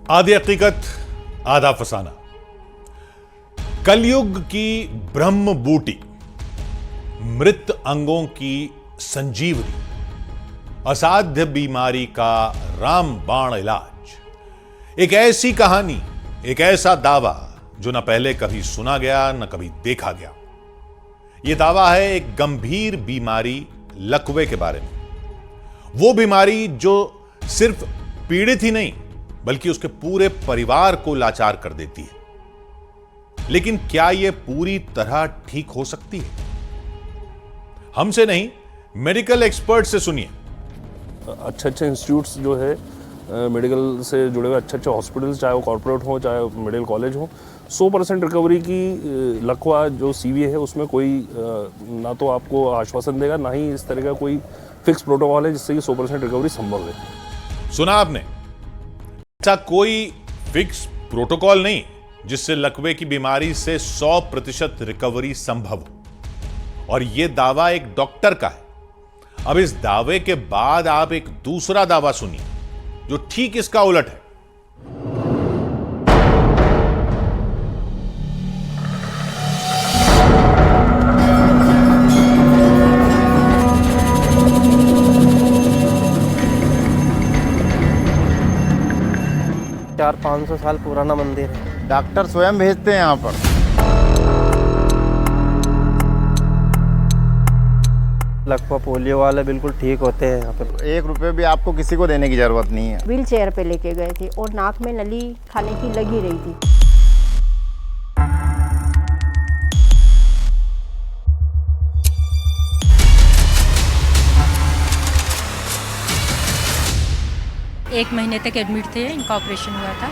आधी हकीकत आधा फसाना। कलयुग की ब्रह्म बूटी, मृत अंगों की संजीवनी, असाध्य बीमारी का रामबाण इलाज। एक ऐसी कहानी, एक ऐसा दावा जो न पहले कभी सुना गया न कभी देखा गया। यह दावा है एक गंभीर बीमारी लकवे के बारे में। वो बीमारी जो सिर्फ पीड़ित ही नहीं बल्कि उसके पूरे परिवार को लाचार कर देती है। लेकिन क्या यह पूरी तरह ठीक हो सकती है? हमसे नहीं, मेडिकल एक्सपर्ट से सुनिए। अच्छे इंस्टीट्यूट्स जो है मेडिकल से जुड़े हुए अच्छे हॉस्पिटल्स, चाहे वो कॉर्पोरेट हो चाहे मेडिकल कॉलेज हो, 100% रिकवरी की लकवा जो सीवीए है उसमें कोई ना तो आपको आश्वासन देगा, ना ही इस तरह का कोई फिक्स प्रोटोकॉल है जिससे कि 100% रिकवरी संभव है। सुना आपने? ऐसा कोई फिक्स प्रोटोकॉल नहीं जिससे लकवे की बीमारी से 100% रिकवरी संभव हो। और यह दावा एक डॉक्टर का है। अब इस दावे के बाद आप एक दूसरा दावा सुनिए जो ठीक इसका उलट है। चार 500 साल पुराना मंदिर है। डॉक्टर स्वयं भेजते हैं यहाँ पर। लकवा पोलियो वाले बिल्कुल ठीक होते हैं यहाँ पे। 1 रुपये भी आपको किसी को देने की जरूरत नहीं है। व्हील चेयर पे लेके गए थे और नाक में नली खाने की लगी रही थी। एक महीने तक एडमिट थे, इनका ऑपरेशन हुआ था।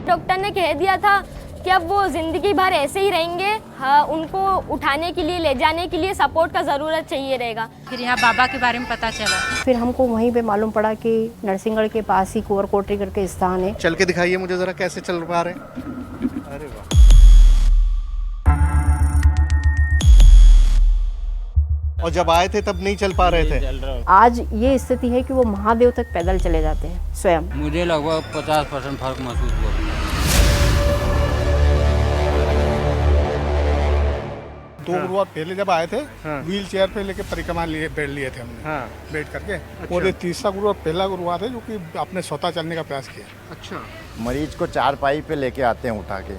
डॉक्टर ने कह दिया था कि अब वो जिंदगी भर ऐसे ही रहेंगे। हाँ, उनको उठाने के लिए, ले जाने के लिए सपोर्ट का ज़रूरत चाहिए रहेगा। फिर यहाँ बाबा के बारे में पता चला। फिर हमको वहीं पे मालूम पड़ा कि नरसिंहगढ़ के पास ही कुंवर कोटरी करके स्थान है। चल के दिखाइए मुझे जरा, कैसे चल पा रहे हैं। अरे वाह। और जब आए थे तब नहीं चल पा रहे थे। आज ये स्थिति है कि वो महादेव तक पैदल चले जाते हैं स्वयं। मुझे लगभग 50% फर्क महसूस हुआ। 2 गुरुवार पहले जब आए थे, व्हील चेयर पे लेके परिक्रमा बैठ लिए थे हमने, बैठ करके। अच्छा। और ये तीसरा गुरुवार, पहला गुरुवार है जो कि आपने स्वतः चलने का प्रयास किया। अच्छा। मरीज को 4 पाई पे लेके आते हैं उठा के,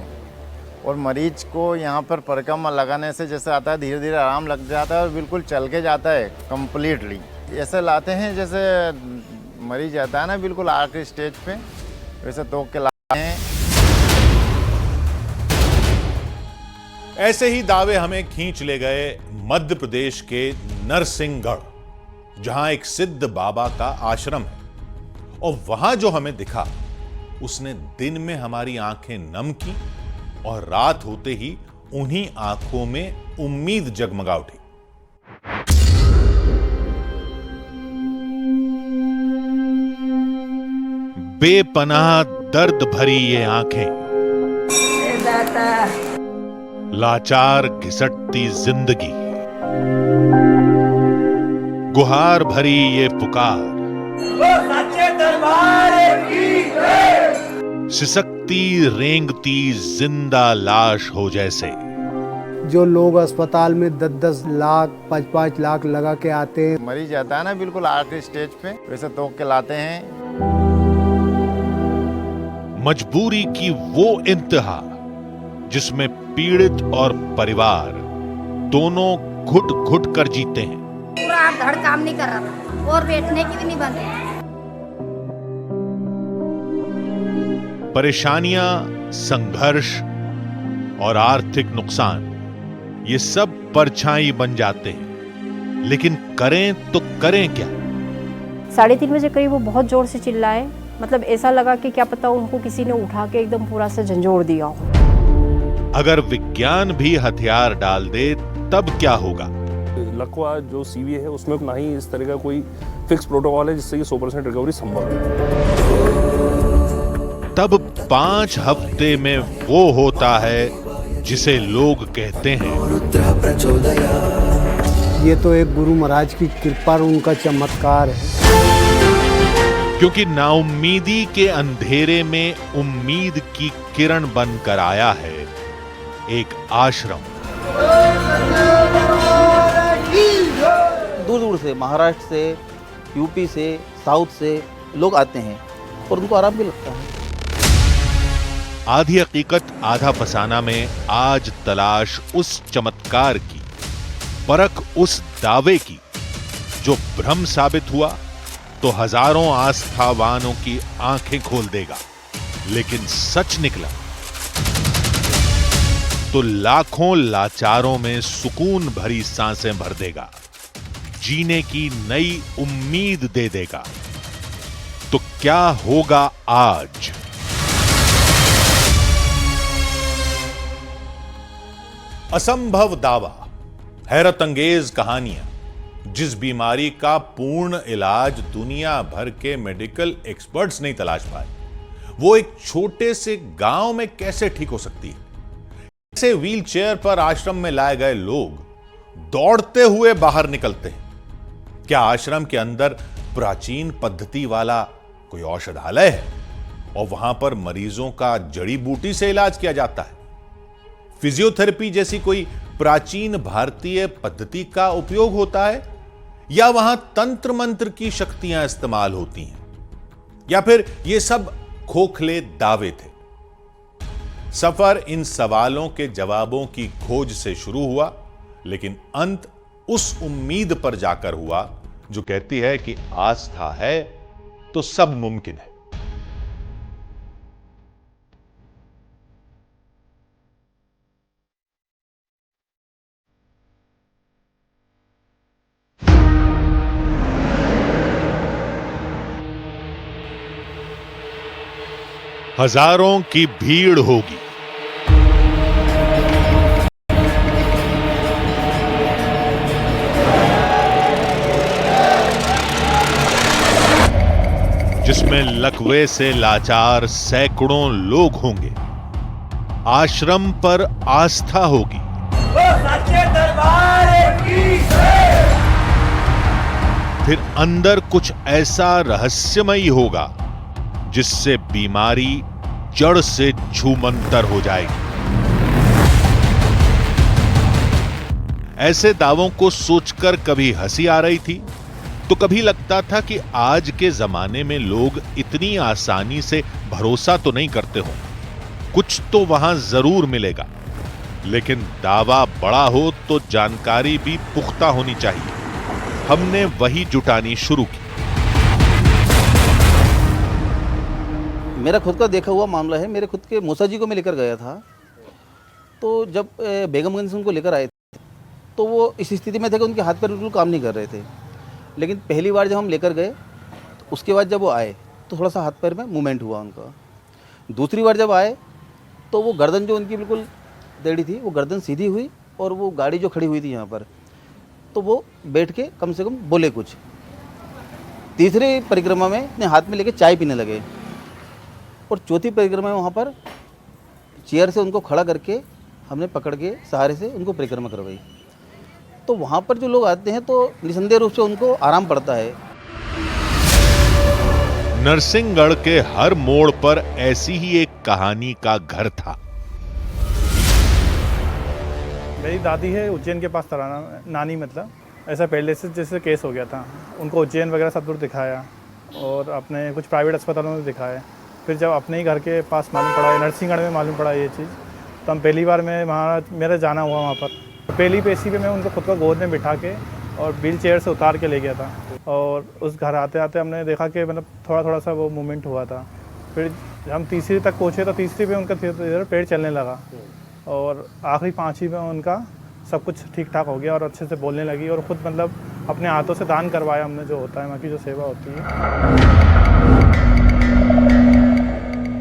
और मरीज को यहाँ पर परिक्रमा लगाने से जैसे आता है, धीरे धीरे आराम लग जाता है और बिल्कुल चल के जाता है कम्प्लीटली। ऐसे लाते हैं जैसे मरीज आता है ना बिल्कुल आखिरी स्टेज पे, वैसे तोड़ के लाते हैं। ऐसे ही दावे हमें खींच ले गए मध्य प्रदेश के नरसिंहगढ़, जहां एक सिद्ध बाबा का आश्रम है। और वहां जो हमें दिखा उसने दिन में हमारी आंखें नम की और रात होते ही उन्हीं आंखों में उम्मीद जगमगा उठी। बेपनाह दर्द भरी ये आंखें, लाचार घिसटती जिंदगी, गुहार भरी ये पुकार, सिसकती रेंगती जिंदा लाश हो जैसे। जो लोग अस्पताल में 10-10 लाख 5-5 लाख लगा के आते हैं। मरीज आता है ना बिल्कुल आखिरी स्टेज पे, वैसे तोड़ के लाते हैं। मजबूरी की वो इंतहा जिसमें पीड़ित और परिवार दोनों घुट घुट कर जीते हैं। पूरा धड़ काम नहीं कर रहा था और बैठने की भी नहीं बंद है। परेशानियां, संघर्ष और आर्थिक नुकसान, ये सब परछाई बन जाते हैं। लेकिन करें तो करें क्या? 3:30 बजे करीब वो बहुत जोर से चिल्लाए। मतलब ऐसा लगा कि क्या पता उनको किसी ने उठा के एकदम पूरा से झंझोड़ दिया हो। अगर विज्ञान भी हथियार डाल दे तब क्या होगा? लकवा जो सीवीए है उसमें ना ही इस तरह का कोई फिक्स प्रोटोकॉल है जिससे कि 100% रिकवरी संभव है। तब 5 हफ्ते में वो होता है जिसे लोग कहते हैं। ये तो एक गुरु महाराज की कृपा और उनका चमत्कार है। क्योंकि नाउम्मीदी के अंधेरे में उम्मीद की किरण बनकर आया है एक आश्रम। दूर दूर से, महाराष्ट्र से, यूपी से, साउथ से लोग आते हैं और उनको आराम भी लगता है। आधी हकीकत आधा फसाना में आज तलाश उस चमत्कार की, परख उस दावे की जो भ्रम साबित हुआ तो हजारों आस्थावानों की आंखें खोल देगा, लेकिन सच निकला तो लाखों लाचारों में सुकून भरी सांसें भर देगा, जीने की नई उम्मीद दे देगा। तो क्या होगा आज? असंभव दावा, हैरत अंगेज कहानियां, जिस बीमारी का पूर्ण इलाज दुनिया भर के मेडिकल एक्सपर्ट्स नहीं तलाश पाए, वो एक छोटे से गांव में कैसे ठीक हो सकती है? कैसे व्हील चेयर पर आश्रम में लाए गए लोग दौड़ते हुए बाहर निकलते हैं? क्या आश्रम के अंदर प्राचीन पद्धति वाला कोई औषधालय है और वहां पर मरीजों का जड़ी बूटी से इलाज किया जाता है? फिजियोथेरेपी जैसी कोई प्राचीन भारतीय पद्धति का उपयोग होता है, या वहां तंत्र मंत्र की शक्तियां इस्तेमाल होती हैं, या फिर यह सब खोखले दावे थे? सफर इन सवालों के जवाबों की खोज से शुरू हुआ, लेकिन अंत उस उम्मीद पर जाकर हुआ जो कहती है कि आस्था है तो सब मुमकिन है। हजारों की भीड़ होगी, जिसमें लकवे से लाचार सैकड़ों लोग होंगे। आश्रम पर आस्था होगी, फिर अंदर कुछ ऐसा रहस्यमयी होगा जिससे बीमारी जड़ से छूमंतर हो जाएगी। ऐसे दावों को सोचकर कभी हंसी आ रही थी तो कभी लगता था कि आज के जमाने में लोग इतनी आसानी से भरोसा तो नहीं करते हों, कुछ तो वहां जरूर मिलेगा। लेकिन दावा बड़ा हो तो जानकारी भी पुख्ता होनी चाहिए। हमने वही जुटानी शुरू की। मेरा खुद का देखा हुआ मामला है। मेरे खुद के मौसा जी को मैं लेकर गया था, तो जब बेगमगंज से उनको लेकर आए थे तो वो इस स्थिति में थे कि उनके हाथ पैर बिल्कुल काम नहीं कर रहे थे। लेकिन पहली बार जब हम लेकर गए तो उसके बाद जब वो आए तो थोड़ा सा हाथ पैर में मूवमेंट हुआ उनका। दूसरी बार जब आए तो वो गर्दन जो उनकी बिल्कुल टेढ़ी थी, वो गर्दन सीधी हुई और वो गाड़ी जो खड़ी हुई थी यहाँ पर, तो वो बैठ के कम से कम बोले कुछ। तीसरी परिक्रमा में अपने हाथ में लेके चाय पीने लगे, और चौथी परिक्रमा में वहाँ पर चेयर से उनको खड़ा करके हमने पकड़ के सहारे से उनको परिक्रमा करवाई। तो वहाँ पर जो लोग आते हैं तो निसंदेह रूप से उनको आराम पड़ता है। नरसिंहगढ़ के हर मोड़ पर ऐसी ही एक कहानी का घर था। मेरी दादी है उज्जैन के पास तराना, नानी मतलब ऐसा पहले से जैसे केस हो गया था। उनको उज्जैन वगैरह सब दूर दिखाया और अपने कुछ प्राइवेट अस्पतालों में दिखाया। फिर जब अपने ही घर के पास मालूम पड़ा, नरसिंहगढ़ में मालूम पड़ा ये चीज़, तो हम पहली बार में वहाँ मेरा जाना हुआ वहाँ पर। पहली पेशी पे मैं उनको खुद को गोद में बिठा के और व्हील चेयर से उतार के ले गया था। और उस घर आते आते हमने देखा कि मतलब थोड़ा थोड़ा सा वो मूवमेंट हुआ था। फिर हम तीसरी तक पहुँचे तो तीसरी पे उनका धीरे पेड़ चलने लगा, और आखिरी पाँचवीं में उनका सब कुछ ठीक ठाक हो गया और अच्छे से बोलने लगी। और ख़ुद मतलब अपने हाथों से दान करवाया हमने, जो होता है वहाँ की जो सेवा होती है।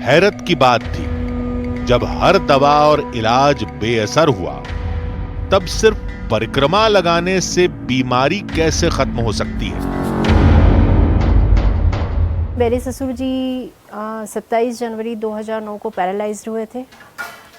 हैरत की बात थी, जब हर दवा और इलाज बेअसर हुआ तब सिर्फ परिक्रमा लगाने से बीमारी कैसे खत्म हो सकती है? मेरे ससुर जी 27 जनवरी 2009 को पैरालाइज्ड हुए थे।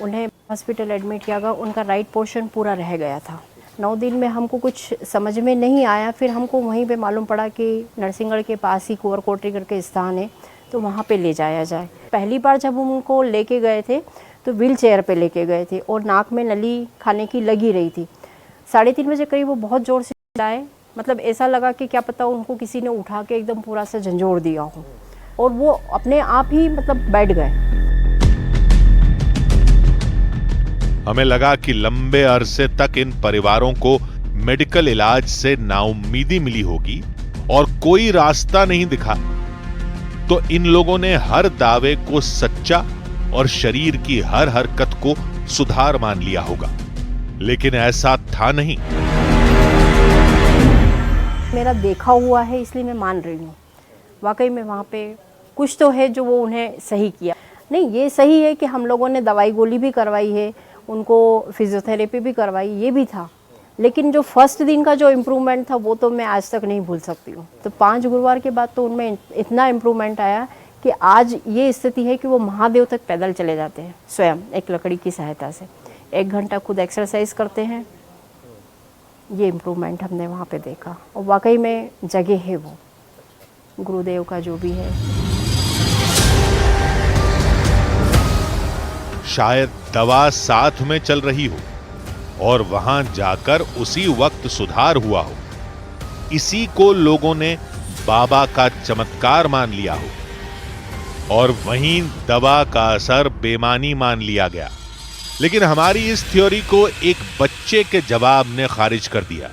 उन्हें हॉस्पिटल एडमिट किया गया। उनका राइट पोर्शन पूरा रह गया था। 9 दिन में हमको कुछ समझ में नहीं आया। फिर हमको वहीं पे मालूम पड़ा कि नरसिंहगढ़ के पास ही कुंवर कोटरी करके स्थान है, तो वहाँ पे ले जाया जाए। पहली बार जब हम उनको लेके गए थे तो व्हील चेयर पे लेके गए थे और नाक में नली खाने की लगी रही थी। 3:30 बजे करीब वो बहुत ज़ोर से चिल्लाए, मतलब ऐसा लगा कि क्या पता उनको किसी ने उठा के एकदम पूरा सा झंझोड़ दिया हो, और वो अपने आप ही मतलब बैठ गए। हमें लगा कि लंबे अरसे तक इन परिवारों को मेडिकल इलाज से नाउम्मीदी मिली होगी और कोई रास्ता नहीं दिखा, तो इन लोगों ने हर दावे को सच्चा और शरीर की हर हरकत को सुधार मान लिया होगा, लेकिन ऐसा था नहीं। मेरा देखा हुआ है इसलिए मैं मान रही हूँ, वाकई में वहाँ पे कुछ तो है जो वो उन्हें सही किया। नहीं, ये सही है कि हम लोगों ने दवाई गोली भी करवाई है, उनको फिजियोथेरेपी भी करवाई, ये भी था, लेकिन जो फर्स्ट दिन का जो इम्प्रूवमेंट था वो तो मैं आज तक नहीं भूल सकती हूँ। तो 5 गुरुवार के बाद तो उनमें इतना इम्प्रूवमेंट आया कि आज ये स्थिति है कि वो महादेव तक पैदल चले जाते हैं, स्वयं एक लकड़ी की सहायता से 1 घंटा खुद एक्सरसाइज करते हैं। ये इम्प्रूवमेंट हमने वहाँ पे देखा, और वाकई में जगह है वो गुरुदेव का जो भी है। शायद दवा साथ में चल रही हो और वहां जाकर उसी वक्त सुधार हुआ हो, इसी को लोगों ने बाबा का चमत्कार मान लिया हो, और वहीं दवा का असर बेमानी मान लिया गया। लेकिन हमारी इस थ्योरी को एक बच्चे के जवाब ने खारिज कर दिया।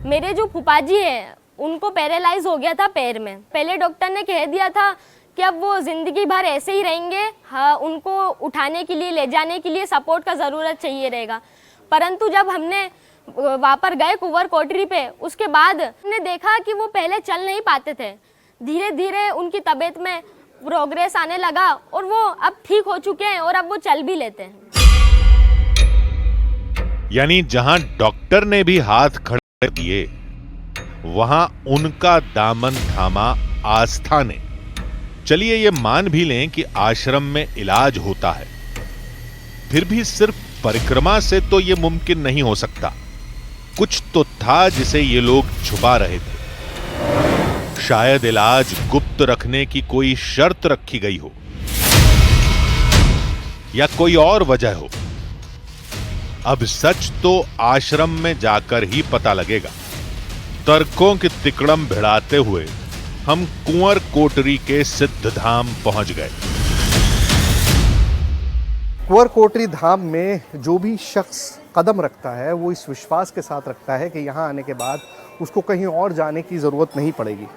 मेरे जो फूफा जी है उनको पैरालाइज हो गया था पैर में। पहले डॉक्टर ने कह दिया था कि अब वो ज़िंदगी भर ऐसे ही रहेंगे, हाँ, उनको उठाने के लिए ले जाने के लिए सपोर्ट का ज़रूरत चाहिए रहेगा। परंतु जब हमने वहाँ पर गए कुंवर कोटरी पे, उसके बाद हमने देखा कि वो पहले चल नहीं पाते थे। धीरे धीरे उनकी तबीयत में प्रोग्रेस आने लगा और वो अब ठीक हो चुके हैं और अब वो चल भी लेते हैं। यानी जहां डॉक्टर ने भी हाथ खड़े किए, वहां उनका दामन थामा आस्था ने। चलिए ये मान भी लें कि आश्रम में इलाज होता है, फिर भी सिर्फ परिक्रमा से तो ये मुमकिन नहीं हो सकता। कुछ तो था जिसे ये लोग छुपा रहे थे। शायद इलाज गुप्त रखने की कोई शर्त रखी गई हो, या कोई और वजह हो। अब सच तो आश्रम में जाकर ही पता लगेगा। तर्कों की तिकड़म भिड़ाते हुए हम कुंवर कोटरी के सिद्ध धाम पहुंच गए। कुंवर कोटरी धाम में जो भी शख्स कदम रखता है वो इस विश्वास के साथ रखता है कि यहाँ आने के बाद उसको कहीं और जाने की ज़रूरत नहीं पड़ेगी।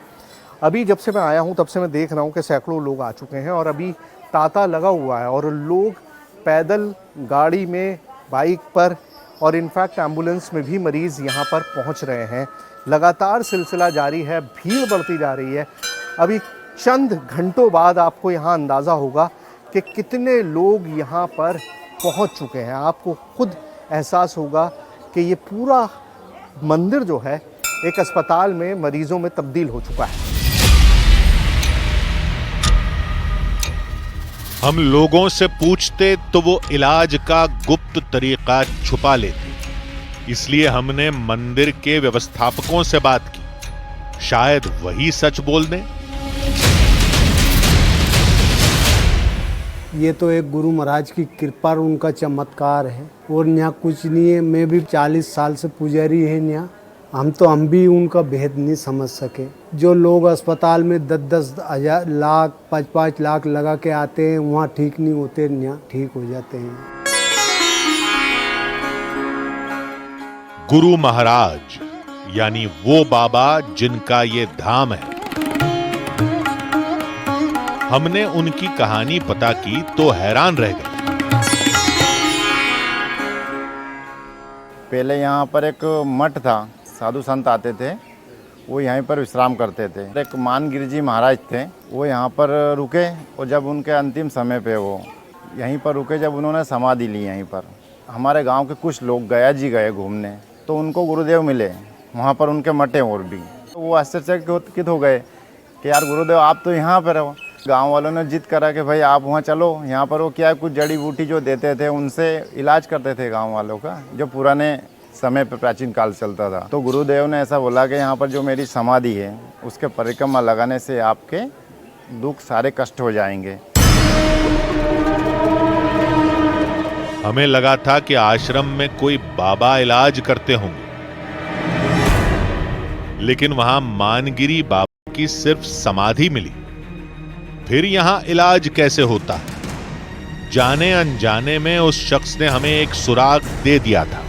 अभी जब से मैं आया हूँ तब से मैं देख रहा हूँ कि सैकड़ों लोग आ चुके हैं और अभी तांता लगा हुआ है, और लोग पैदल, गाड़ी में, बाइक पर और इनफैक्ट एम्बुलेंस में भी मरीज़ यहाँ पर पहुँच रहे हैं। लगातार सिलसिला जारी है, भीड़ बढ़ती जा रही है। अभी चंद घंटों बाद आपको यहाँ अंदाज़ा होगा कि कितने लोग यहाँ पर पहुँच चुके हैं। आपको खुद एहसास होगा कि ये पूरा मंदिर जो है एक अस्पताल में मरीजों में तब्दील हो चुका है। हम लोगों से पूछते तो वो इलाज का गुप्त तरीका छुपा लेते, इसलिए हमने मंदिर के व्यवस्थापकों से बात की। शायद वही सच बोल दें। ये तो एक गुरु महाराज की कृपा और उनका चमत्कार है, और यहाँ कुछ नहीं है। मैं भी 40 साल से पुजारी है यहाँ। हम भी उनका भेद नहीं समझ सके। जो लोग अस्पताल में 10-10 हज़ार, लाख, 5-5 लाख लगा के आते हैं, वहाँ ठीक नहीं होते, यहाँ ठीक हो जाते हैं। गुरु महाराज यानी वो बाबा जिनका ये धाम है। हमने उनकी कहानी पता की तो हैरान रह गए। पहले यहाँ पर एक मठ था, साधु संत आते थे, वो यहीं पर विश्राम करते थे। एक मानगिरी जी महाराज थे, वो यहाँ पर रुके, और जब उनके अंतिम समय पे वो यहीं पर रुके, जब उन्होंने समाधि ली यहीं पर। हमारे गांव के कुछ लोग गया जी गए घूमने, तो उनको गुरुदेव मिले वहाँ पर, उनके मटे और भी। तो वो आश्चर्यचकित हो गए कि यार गुरुदेव आप तो यहाँ पर हो। गांव वालों ने जिद करा कि भाई आप वहाँ चलो, यहाँ पर वो क्या है, कुछ जड़ी बूटी जो देते थे उनसे इलाज करते थे गांव वालों का, जो पुराने समय पे प्राचीन काल चलता था। तो गुरुदेव ने ऐसा बोला कि यहाँ पर जो मेरी समाधि है उसके परिक्रमा लगाने से आपके दुख सारे कष्ट हो जाएंगे। हमें लगा था कि आश्रम में कोई बाबा इलाज करते होंगे, लेकिन वहां मानगिरी बाबा की सिर्फ समाधि मिली। फिर यहां इलाज कैसे होता है? जाने अनजाने में उस शख्स ने हमें एक सुराग दे दिया था।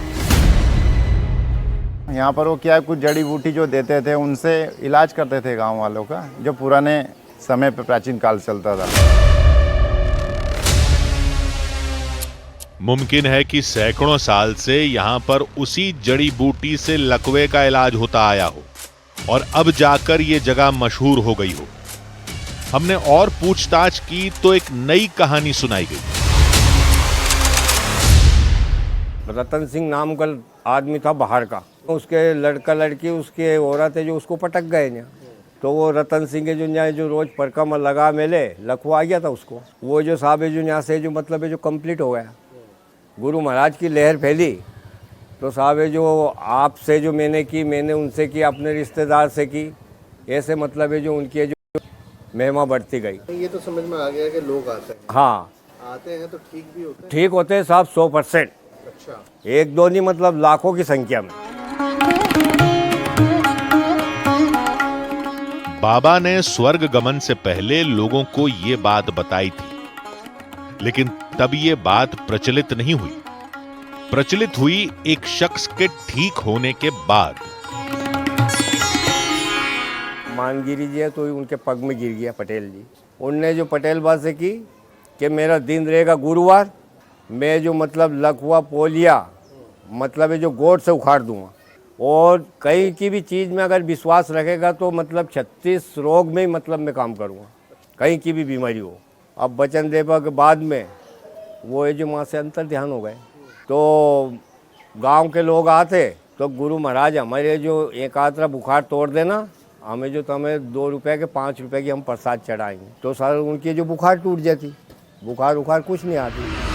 यहाँ पर वो क्या है, कुछ जड़ी बूटी जो देते थे उनसे इलाज करते थे गांव वालों का, जो पुराने समय पे प्राचीन काल चलता था। मुमकिन है कि सैकड़ों साल से यहां पर उसी जड़ी बूटी से लकवे का इलाज होता आया हो और अब जाकर ये जगह मशहूर हो गई हो। हमने और पूछताछ की तो एक नई कहानी सुनाई गई। रतन सिंह नाम का आदमी था बाहर का, उसके लड़का लड़की उसके औरत है जो उसको पटक गए ना, तो वो रतन सिंह के जो न्याय जो रोज परिक्रमा लगा मेले लखवा आ गया था उसको। वो जो साहब है जो यहाँ से जो मतलब है जो कंप्लीट हो गया, गुरु महाराज की लहर फैली, तो साहब है जो आपसे जो मैंने की, मैंने उनसे की, अपने रिश्तेदार से की, ऐसे मतलब है जो उनकी जो महिमा बढ़ती गई। ये तो समझ में आ गया कि लोग आते हैं। हाँ आते हैं तो ठीक भी होते हैं। ठीक होते हैं साहब 100%। अच्छा, एक दो नहीं मतलब लाखों की संख्या में। बाबा ने स्वर्ग गमन से पहले लोगों को ये बात बताई थी, लेकिन तब ये बात प्रचलित नहीं हुई। प्रचलित हुई एक शख्स के ठीक होने के बाद। मानगिरी जी है तो उनके पग में गिर गया पटेल जी। उनने जो पटेल बात से की कि मेरा दिन रहेगा गुरुवार, मैं जो मतलब लकवा पोलिया मतलब है जो गोड से उखाड़ दूंगा, और कहीं की भी चीज़ में अगर विश्वास रखेगा तो मतलब 36 रोग में ही मतलब मैं काम करूँगा, कहीं की भी बीमारी हो। अब वचन देवा के बाद में वो है जो माँ से अंतर ध्यान हो गए, तो गांव के लोग आते तो गुरु महाराज हमारे जो एक आतरा बुखार तोड़ देना, हमें जो तुम्हें 2 रुपए के 5 रुपए की हम प्रसाद चढ़ाएंगे, तो सर उनकी जो बुखार टूट जाती, बुखार उखार कुछ नहीं आती।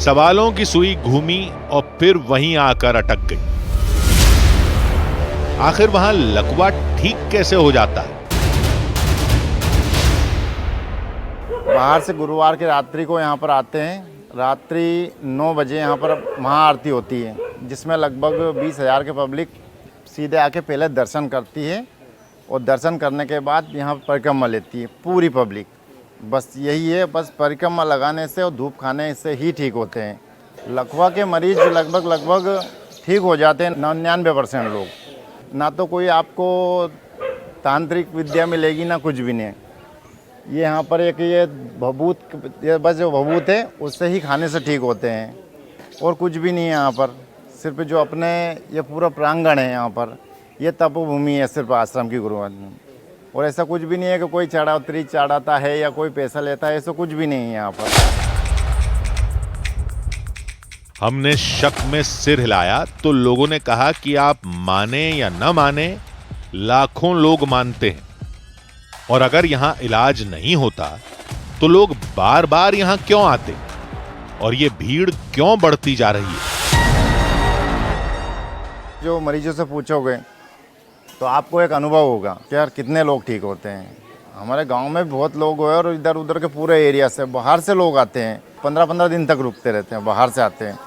सवालों की सुई घूमी और फिर वहीं आकर अटक गई। आखिर वहां लकवा ठीक कैसे हो जाता है? बाहर से गुरुवार की रात्रि को यहाँ पर आते हैं। रात्रि 9 बजे यहाँ पर महाआरती होती है, जिसमें लगभग 20,000 के पब्लिक सीधे आके पहले दर्शन करती है, और दर्शन करने के बाद यहाँ परिक्रमा लेती है पूरी पब्लिक। बस यही है, बस परिक्रमा लगाने से और धूप खाने से ही ठीक होते हैं। लकवा के मरीज लगभग ठीक हो जाते हैं 99% लोग। ना तो कोई आपको तांत्रिक विद्या मिलेगी ना कुछ भी नहीं। ये यहाँ पर एक ये भभूत, ये बस जो भभूत है उससे ही खाने से ठीक होते हैं, और कुछ भी नहीं है यहाँ पर। सिर्फ जो अपने ये पूरा प्रांगण है यहाँ पर, ये तपोभूमि है सिर्फ आश्रम की गुरुवार में, और ऐसा कुछ भी नहीं है कि कोई चढ़ावतरी चढ़ाता है या कोई पैसा लेता है, ऐसा कुछ भी नहीं है यहाँ पर। हमने शक में सिर हिलाया तो लोगों ने कहा कि आप माने या न माने, लाखों लोग मानते हैं, और अगर यहां इलाज नहीं होता तो लोग बार बार यहां क्यों आते और ये भीड़ क्यों बढ़ती जा रही है? जो मरीजों से पूछोगे तो आपको एक अनुभव होगा कि यार कितने लोग ठीक होते हैं। हमारे गांव में बहुत लोग हुए, और इधर उधर के पूरे एरिया से बाहर से लोग आते हैं, 15-15 दिन तक रुकते रहते हैं। बाहर से आते हैं,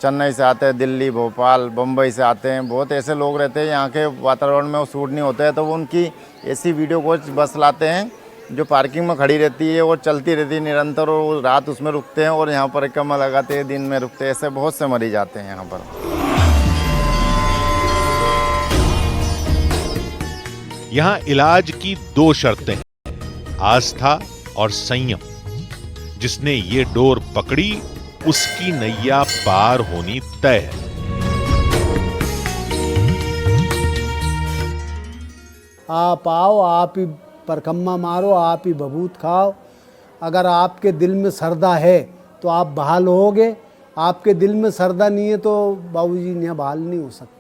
चेन्नई से आते हैं, दिल्ली, भोपाल, बम्बई से आते हैं। बहुत ऐसे लोग रहते हैं यहाँ के वातावरण में वो सूट नहीं होते हैं, तो वो उनकी ऐसी वीडियो कोच बस लाते हैं जो पार्किंग में खड़ी रहती है और चलती रहती है निरंतर, और वो रात उसमें रुकते हैं और यहाँ परिक्रमा लगाते हैं, दिन में रुकते हैं। ऐसे बहुत से मरीज आते हैं यहाँ पर। यहां इलाज की 2 शर्तें हैं, आस्था और संयम। जिसने ये डोर पकड़ी उसकी नैया पार होनी तय है। आप आओ, आप ही परिक्रमा मारो, आप ही भभूत खाओ। अगर आपके दिल में श्रद्धा है तो आप बहाल होगे, आपके दिल में श्रद्धा नहीं है तो बाबूजी यहाँ बहाल नहीं हो सकते।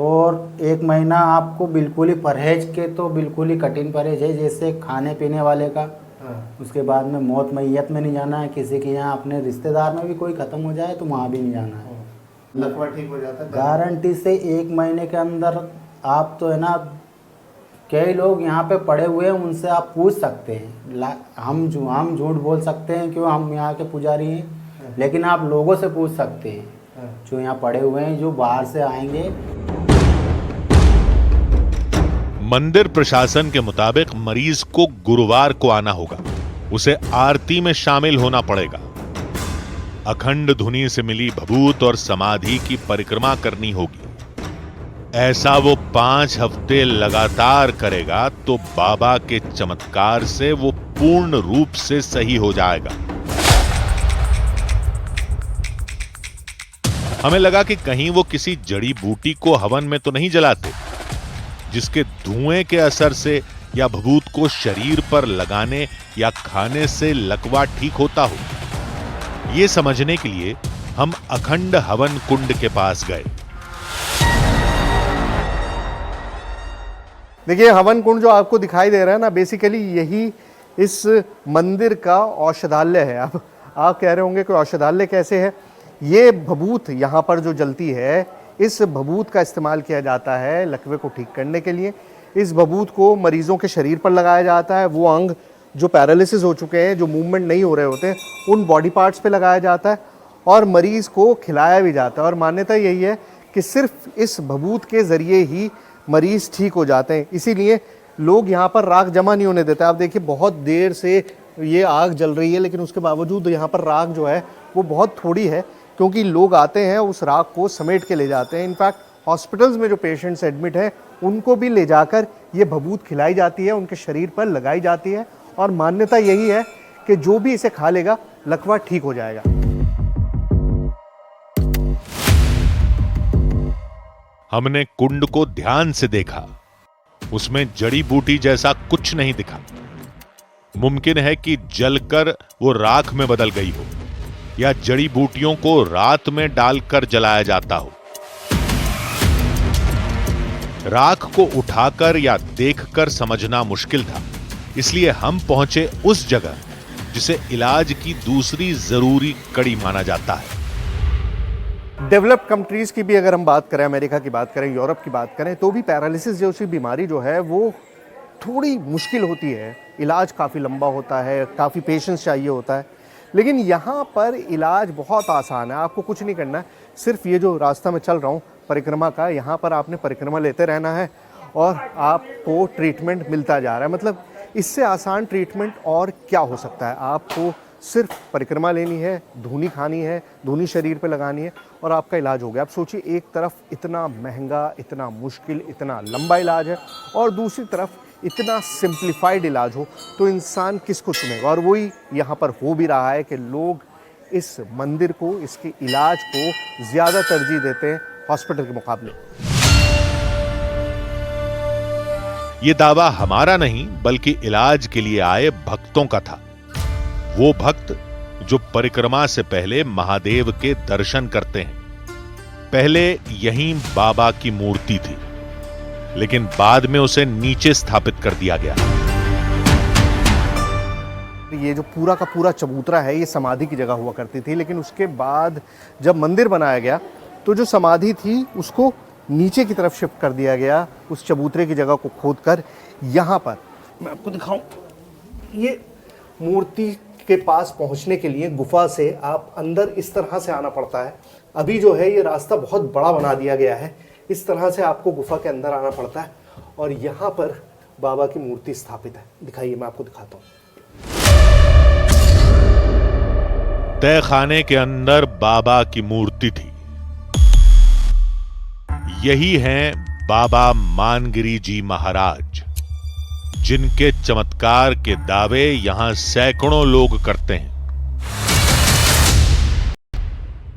और 1 महीना आपको बिल्कुल ही परहेज के, तो बिल्कुल ही कठिन परहेज है, जैसे खाने पीने वाले का। उसके बाद में मौत मैयत में नहीं जाना है, किसी के यहाँ अपने रिश्तेदार में भी कोई ख़त्म हो जाए तो वहाँ भी नहीं जाना है। लकवा ठीक हो जाता है गारंटी से 1 महीने के अंदर। आप तो है ना, कई लोग यहाँ पे पड़े हुए हैं, उनसे आप पूछ सकते हैं। हम झूठ बोल सकते हैं क्यों, हम यहाँ के पुजारी हैं, लेकिन आप लोगों से पूछ सकते हैं जो यहाँ पड़े हुए हैं, जो बाहर से आएंगे। मंदिर प्रशासन के मुताबिक मरीज को गुरुवार को आना होगा, उसे आरती में शामिल होना पड़ेगा, अखंड धुनी से मिली भभूत और समाधि की परिक्रमा करनी होगी। ऐसा वो 5 हफ्ते लगातार करेगा तो बाबा के चमत्कार से वो पूर्ण रूप से सही हो जाएगा। हमें लगा कि कहीं वो किसी जड़ी बूटी को हवन में तो नहीं जलाते, जिसके धुएं के असर से या भभूत को शरीर पर लगाने या खाने से लकवा ठीक होता हो। ये समझने के लिए हम अखंड हवन कुंड के पास गए। देखिए, हवन कुंड जो आपको दिखाई दे रहा है ना, बेसिकली यही इस मंदिर का औषधालय है। अब आप कह रहे होंगे कि औषधालय कैसे है? ये भभूत यहाँ पर जो जलती है, इस भभूत का इस्तेमाल किया जाता है लकवे को ठीक करने के लिए। इस भभूत को मरीजों के शरीर पर लगाया जाता है। वो अंग जो पैरालिसिस हो चुके हैं, जो मूवमेंट नहीं हो रहे होते हैं, उन बॉडी पार्ट्स पे लगाया जाता है और मरीज को खिलाया भी जाता है। और मान्यता यही है कि सिर्फ इस भभूत के ज़रिए ही मरीज ठीक हो जाते हैं। इसीलिए लोग यहाँ पर राख जमा नहीं होने देते। आप देखिए, बहुत देर से ये आग जल रही है, लेकिन उसके बावजूद यहाँ पर राख जो है वो बहुत थोड़ी है, क्योंकि लोग आते हैं उस राख को समेट के ले जाते हैं। इनफैक्ट हॉस्पिटल्स में जो पेशेंट्स एडमिट हैं, उनको भी ले जाकर ये भभूत खिलाई जाती है, उनके शरीर पर लगाई जाती है। और मान्यता यही है कि जो भी इसे खा लेगा, लकवा ठीक हो जाएगा। हमने कुंड को ध्यान से देखा, उसमें जड़ी बूटी जैसा कुछ नहीं दिखा। मुमकिन है कि जलकर वो राख में बदल गई हो, या जड़ी बूटियों को रात में डालकर जलाया जाता हो। राख को उठाकर या देखकर समझना मुश्किल था, इसलिए हम पहुंचे उस जगह जिसे इलाज की दूसरी जरूरी कड़ी माना जाता है। डेवलप्ड कंट्रीज़ की भी अगर हम बात करें, अमेरिका की बात करें, यूरोप की बात करें, तो भी पैरालिसिस जैसी बीमारी जो है वो थोड़ी मुश्किल होती है। इलाज काफ़ी लंबा होता है, काफ़ी पेशेंस चाहिए होता है। लेकिन यहाँ पर इलाज बहुत आसान है। आपको कुछ नहीं करना है, सिर्फ ये जो रास्ता मैं चल रहा हूँ परिक्रमा का, यहाँ पर आपने परिक्रमा लेते रहना है और आपको ट्रीटमेंट मिलता जा रहा है। मतलब इससे आसान ट्रीटमेंट और क्या हो सकता है? आपको सिर्फ परिक्रमा लेनी है, धूनी खानी है, धूनी शरीर पे लगानी है और आपका इलाज हो गया। आप सोचिए, एक तरफ इतना महंगा, इतना मुश्किल, इतना लंबा इलाज है और दूसरी तरफ इतना सिंप्लीफाइड इलाज हो, तो इंसान किसको चुनेगा? और वही यहाँ पर हो भी रहा है कि लोग इस मंदिर को, इसके इलाज को ज़्यादा तरजीह देते हैं हॉस्पिटल के मुकाबले। ये दावा हमारा नहीं, बल्कि इलाज के लिए आए भक्तों का था। वो भक्त जो परिक्रमा से पहले महादेव के दर्शन करते हैं। पहले यहीं बाबा की मूर्ति थी, लेकिन बाद में उसे नीचे स्थापित कर दिया गया। ये जो पूरा का पूरा चबूतरा है, ये समाधि की जगह हुआ करती थी, लेकिन उसके बाद जब मंदिर बनाया गया तो जो समाधि थी उसको नीचे की तरफ शिफ्ट कर दिया गया, उस चबूतरे की जगह को खोदकर। यहाँ पर मैं आपको दिखाऊं, ये मूर्ति के पास पहुंचने के लिए गुफा से आप अंदर इस तरह से आना पड़ता है। अभी जो है ये रास्ता बहुत बड़ा बना दिया गया है, इस तरह से आपको गुफा के अंदर आना पड़ता है और यहाँ पर बाबा की मूर्ति स्थापित है। दिखाइए, मैं आपको दिखाता हूँ। तय खाने के अंदर बाबा की मूर्ति थी। यही हैं बाबा मानगिरी जी महाराज, जिनके चमत्कार के दावे यहां सैकड़ों लोग करते हैं।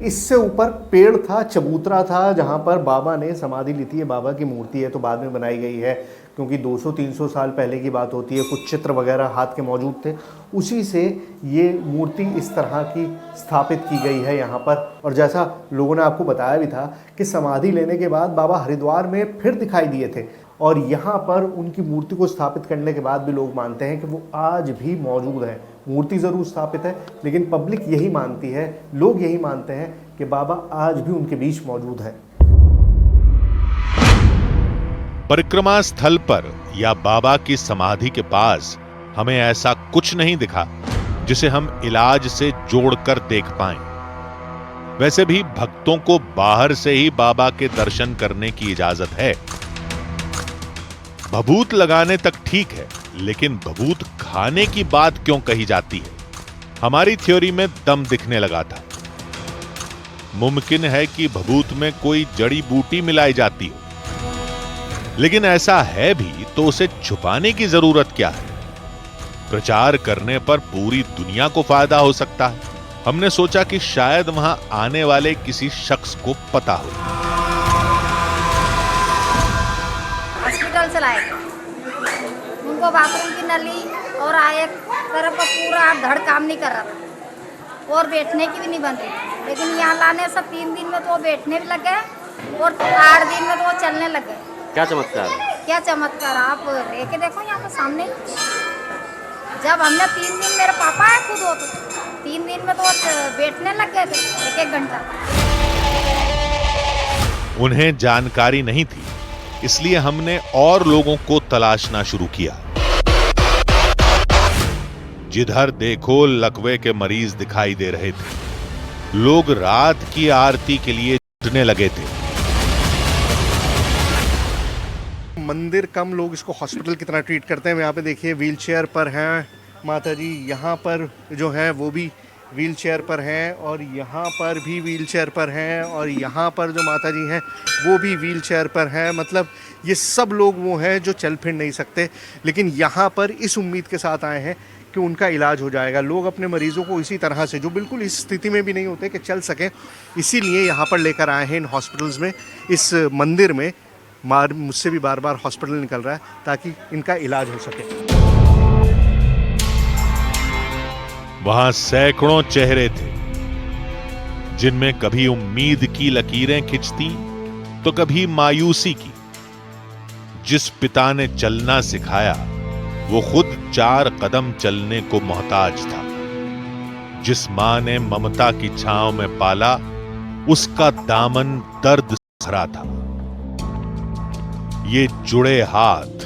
इससे ऊपर पेड़ था, चबूतरा था, जहां पर बाबा ने समाधि ली थी। बाबा की मूर्ति है तो बाद में बनाई गई है, क्योंकि 200-300 साल पहले की बात होती है, कुछ चित्र वगैरह हाथ के मौजूद थे, उसी से ये मूर्ति इस तरह की स्थापित की गई है यहाँ पर। और जैसा लोगों ने आपको बताया भी था कि समाधि लेने के बाद बाबा हरिद्वार में फिर दिखाई दिए थे, और यहाँ पर उनकी मूर्ति को स्थापित करने के बाद भी लोग मानते हैं कि वो आज भी मौजूद है। मूर्ति ज़रूर स्थापित है, लेकिन पब्लिक यही मानती है, लोग यही मानते हैं कि बाबा आज भी उनके बीच मौजूद है। परिक्रमा स्थल पर या बाबा की समाधि के पास हमें ऐसा कुछ नहीं दिखा जिसे हम इलाज से जोड़कर देख पाएं। वैसे भी भक्तों को बाहर से ही बाबा के दर्शन करने की इजाजत है। भभूत लगाने तक ठीक है, लेकिन भभूत खाने की बात क्यों कही जाती है? हमारी थ्योरी में दम दिखने लगा था। मुमकिन है कि भभूत में कोई जड़ी बूटी मिलाई जाती हो, लेकिन ऐसा है भी तो उसे छुपाने की जरूरत क्या है? प्रचार करने पर पूरी दुनिया को फायदा हो सकता है। हमने सोचा कि शायद वहां आने वाले किसी शख्स को पता हो। हॉस्पिटल से लाए थे उनको, बाथरूम की नली और एक तरफ का पूरा धड़ काम नहीं कर रहा था और बैठने की भी नहीं बन रही थी। लेकिन यहाँ लाने से 3 दिन में तो वो बैठने भी लग गए और 8 दिन में तो वो चलने लग गए। क्या चमत्कार है? क्या चमत्कार, आप रह के देखो यहाँ पे सामने। जब हमने 3 दिन, मेरे पापा है खुद हो, तो 3 दिन में तो बैठने लग गए थे 1-1 घंटा। उन्हें जानकारी नहीं थी, इसलिए हमने और लोगों को तलाशना शुरू किया। जिधर देखो लकवे के मरीज दिखाई दे रहे थे। लोग रात की आरती के लिए जुटने लगे थे। मंदिर कम, लोग इसको हॉस्पिटल की तरह ट्रीट करते हैं। यहाँ पे देखिए व्हील चेयर पर हैं माता जी, यहाँ पर जो है वो भी व्हील चेयर पर हैं, और यहाँ पर भी व्हील चेयर पर हैं, और यहाँ पर जो माता जी हैं वो भी व्हील चेयर पर हैं। मतलब ये सब लोग वो हैं जो चल फिर नहीं सकते, लेकिन यहाँ पर इस उम्मीद के साथ आए हैं कि उनका इलाज हो जाएगा। लोग अपने मरीज़ों को इसी तरह से, जो बिल्कुल इस स्थिति में भी नहीं होते कि चल सकें, इसीलिए यहाँ पर लेकर आए हैं इन हॉस्पिटल्स में, इस मंदिर में। मुझसे भी बार बार हॉस्पिटल निकल रहा है ताकि इनका इलाज हो सके। वहां सैकड़ों चेहरे थे, जिनमें कभी उम्मीद की लकीरें खिंचती तो कभी मायूसी की। जिस पिता ने चलना सिखाया वो खुद 4 कदम चलने को मोहताज था। जिस मां ने ममता की छांव में पाला, उसका दामन दर्द से भरा था। ये जुड़े हाथ,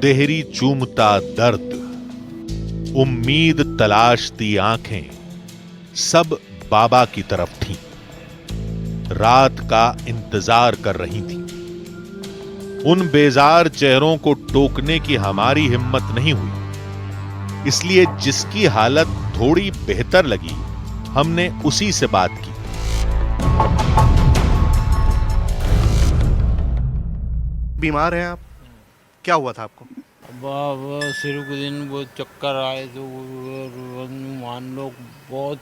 देहरी चूमता दर्द, उम्मीद तलाशती आंखें, सब बाबा की तरफ थीं। रात का इंतजार कर रही थीं। उन बेजार चेहरों को टोकने की हमारी हिम्मत नहीं हुई, इसलिए जिसकी हालत थोड़ी बेहतर लगी, हमने उसी से बात की। बीमार हैं आप? क्या हुआ था आपको? बाबा शुरू के दिन वो चक्कर आए तो मान लो बहुत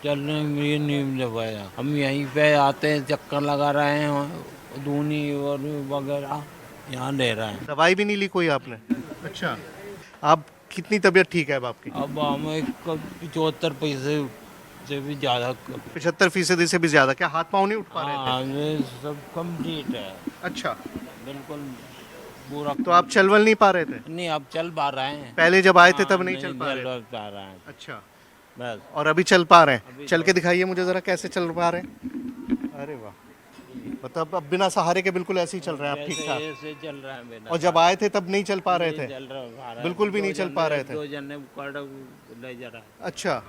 चलने में नहीं मिल पाया। हम यहीं पे आते हैं, चक्कर लगा रहे हैं, दूनी और वगैरह यहाँ ले रहे हैं। दवाई भी नहीं ली कोई आपने? अच्छा, आप कितनी तबीयत ठीक है अब आपकी? अब हमें 75% से भी ज़्यादा। 75% से भी ज़्यादा? क्या हाथ पाँव नहीं उठ पा रहे थे? हाँ, सब कंप्लीट है। अच्छा, बिल्कुल पूरा। तो आप चल वल नहीं पा रहे थे? नहीं, अब चल पा रहे हैं। पहले जब आए थे तब नहीं चल पा रहे? हैं। अच्छा, बस। और अभी चल पा रहे हैं? चल के दिखाइए मुझे जरा, कैसे चल पा रहे हैं? अरे वाह, मतलब अब बिना सहारे के बिल्कुल ऐसे ही चल रहे हैं आप? ठीक ठाक ऐसे चल रहे हैं बिना। और जब आए थे तब नहीं चल पा रहे थे? बिल्कुल भी नहीं चल पा रहे थे? 2 जने ले जा रहा है। अच्छा,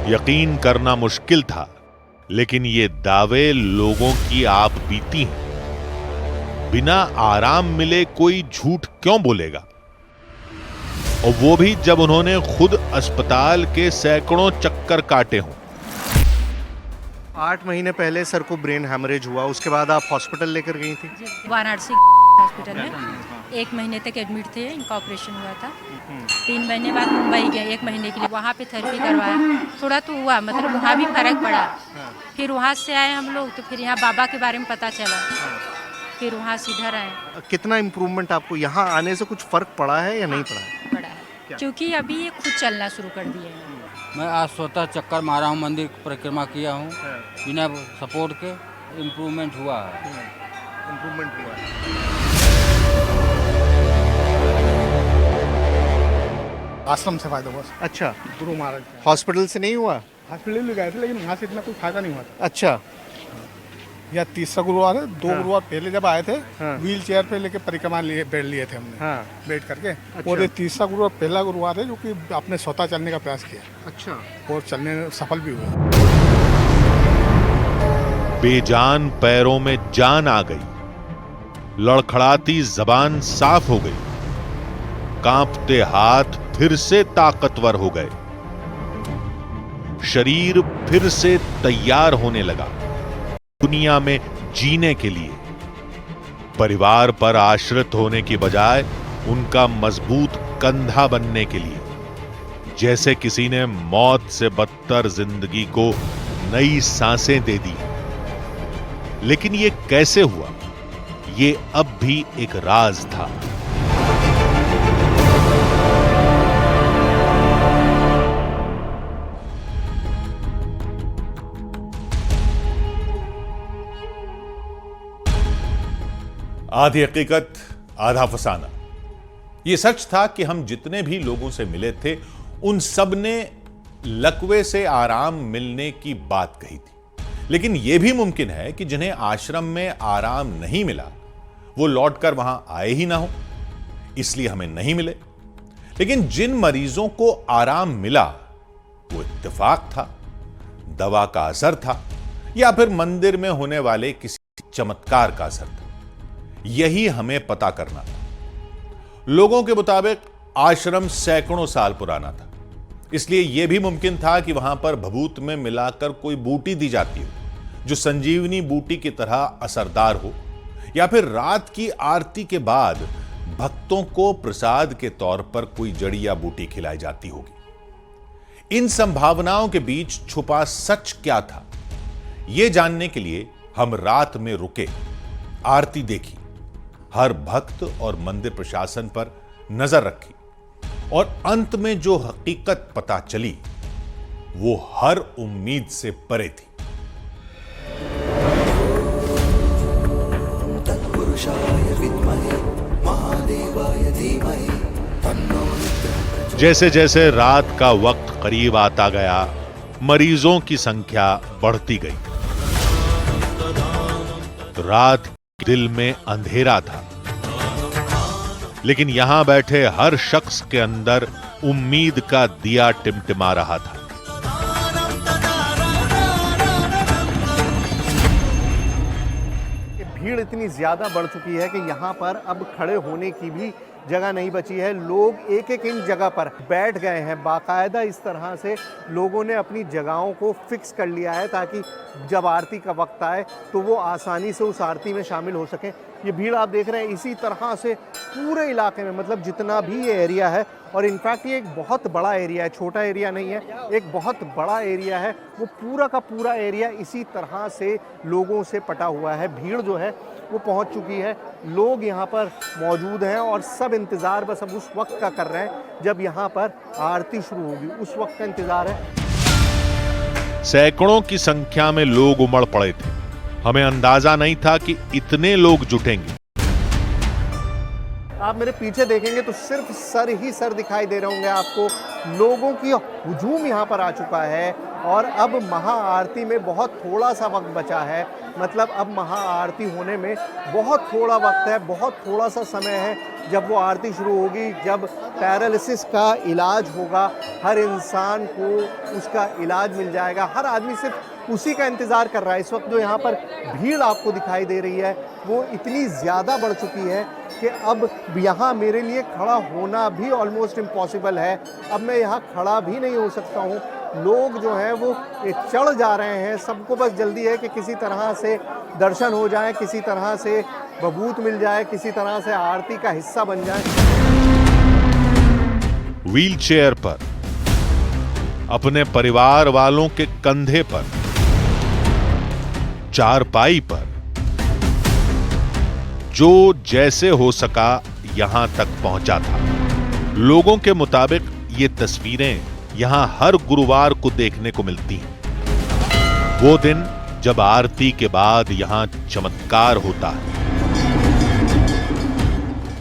यकीन करना मुश्किल था, लेकिन ये दावे लोगों की आप बीती हैं। बिना आराम मिले कोई झूठ क्यों बोलेगा? और वो भी जब उन्होंने खुद अस्पताल के सैकड़ों चक्कर काटे हों। 8 महीने पहले सर को ब्रेन हैमरेज हुआ, उसके बाद आप हॉस्पिटल लेकर गई थी? वाराणसी हॉस्पिटल में 1 महीने तक एडमिट थे, इनका ऑपरेशन हुआ था। 3 महीने बाद मुंबई गए 1 महीने के लिए, वहाँ पे थेरेपी करवाया, थोड़ा तो हुआ, मतलब वहाँ भी फर्क पड़ा। फिर वहाँ से आए हम लोग, तो फिर यहाँ बाबा के बारे में पता चला, फिर वहाँ से इधर आए। कितना इम्प्रूवमेंट आपको यहाँ आने से कुछ फर्क पड़ा है या नहीं पड़ा है? पड़ा है, क्योंकि अभी ये खुद चलना शुरू कर दिए हैं। मैं आज स्वतः चक्कर मारा हूँ, मंदिर परिक्रमा किया हूँ, बिना सपोर्ट के इम्प्रूवमेंट हुआ है। इम्प्रूवमेंट हुआ है। आश्रम से फायदा हुआ। अच्छा, गुरु महाराज हॉस्पिटल से नहीं हुआ? हॉस्पिटल भी गए थे, लेकिन वहाँ से इतना कोई फायदा नहीं हुआ था। अच्छा, यह तीसरा गुरुवार है। 2 हाँ। गुरुवार पहले जब आए थे, हाँ। व्हील चेयर पे लेके परिक्रमा बैठ लिए थे हमने, हाँ। बैठ करके। अच्छा। और ये तीसरा गुरुवार पहला गुरुवार है जो कि आपने स्वतः चलने का प्रयास किया। अच्छा, और चलने में सफल भी हुआ। बेजान पैरों में जान आ गई, लड़खड़ाती जबान साफ हो गई, कांपते हाथ फिर से ताकतवर हो गए, शरीर फिर से तैयार होने लगा दुनिया में जीने के लिए। परिवार पर आश्रित होने की बजाय उनका मजबूत कंधा बनने के लिए, जैसे किसी ने मौत से बदतर जिंदगी को नई सांसें दे दी। लेकिन ये कैसे हुआ, ये अब भी एक राज था। आधी हकीकत आधा फसाना। यह सच था कि हम जितने भी लोगों से मिले थे, उन सब ने लकवे से आराम मिलने की बात कही थी। लेकिन यह भी मुमकिन है कि जिन्हें आश्रम में आराम नहीं मिला, वो लौटकर वहां आए ही ना हो, इसलिए हमें नहीं मिले। लेकिन जिन मरीजों को आराम मिला, वो इत्तेफाक था, दवा का असर था, या फिर मंदिर में होने वाले किसी चमत्कार का असर था। यही हमें पता करना था। लोगों के मुताबिक आश्रम सैकड़ों साल पुराना था, इसलिए यह भी मुमकिन था कि वहां पर भभूत में मिलाकर कोई बूटी दी जाती हो, जो संजीवनी बूटी की तरह असरदार हो, या फिर रात की आरती के बाद भक्तों को प्रसाद के तौर पर कोई जड़ी या बूटी खिलाई जाती होगी। इन संभावनाओं के बीच छुपा सच क्या था, यह जानने के लिए हम रात में रुके, आरती देखी, हर भक्त और मंदिर प्रशासन पर नजर रखी, और अंत में जो हकीकत पता चली, वो हर उम्मीद से परे थी। जैसे जैसे रात का वक्त करीब आता गया, मरीजों की संख्या बढ़ती गई। रात के दिल में अंधेरा था, लेकिन यहां बैठे हर शख्स के अंदर उम्मीद का दिया टिमटिमा रहा था। भीड़ इतनी ज़्यादा बढ़ चुकी है कि यहाँ पर अब खड़े होने की भी जगह नहीं बची है। लोग एक एक इंच जगह पर बैठ गए हैं। बाकायदा इस तरह से लोगों ने अपनी जगहों को फिक्स कर लिया है ताकि जब आरती का वक्त आए तो वो आसानी से उस आरती में शामिल हो सकें। ये भीड़ आप देख रहे हैं इसी तरह से पूरे इलाके में, मतलब जितना भी ये एरिया है, और इनफैक्ट ये एक बहुत बड़ा एरिया है, छोटा एरिया नहीं है, एक बहुत बड़ा एरिया है। वो पूरा का पूरा एरिया इसी तरह से लोगों से पटा हुआ है। भीड़ जो है वो पहुंच चुकी है, लोग यहाँ पर मौजूद हैं और सब इंतज़ार बस अब उस वक्त का कर रहे हैं जब यहाँ पर आरती शुरू होगी, उस वक्त का इंतज़ार है। सैकड़ों की संख्या में लोग उमड़ पड़े थे। हमें अंदाजा नहीं था कि इतने लोग जुटेंगे। आप मेरे पीछे देखेंगे तो सिर्फ सर ही सर दिखाई दे रहे होंगे आपको। लोगों की हुजूम यहाँ पर आ चुका है और अब महाआरती में बहुत थोड़ा सा वक्त बचा है। मतलब अब महाआरती होने में बहुत थोड़ा वक्त है, बहुत थोड़ा सा समय है। जब वो आरती शुरू होगी, जब पैरालिसिस का इलाज होगा, हर इंसान को उसका इलाज मिल जाएगा। हर आदमी सिर्फ उसी का इंतज़ार कर रहा है। इस वक्त जो यहाँ पर भीड़ आपको दिखाई दे रही है वो इतनी ज़्यादा बढ़ चुकी है कि अब यहाँ मेरे लिए खड़ा होना भी ऑलमोस्ट इम्पॉसिबल है। अब मैं यहाँ खड़ा भी नहीं हो सकता हूँ। लोग जो हैं वो चढ़ जा रहे हैं। सबको बस जल्दी है कि किसी तरह से दर्शन हो जाए, किसी तरह से बबूत मिल जाए, किसी तरह से आरती का हिस्सा बन जाए। व्हीलचेयर पर, अपने परिवार वालों के कंधे पर, चारपाई पर, जो जैसे हो सका यहां तक पहुंचा था। लोगों के मुताबिक ये तस्वीरें यहां हर गुरुवार को देखने को मिलती हैं। वो दिन जब आरती के बाद यहां चमत्कार होता है,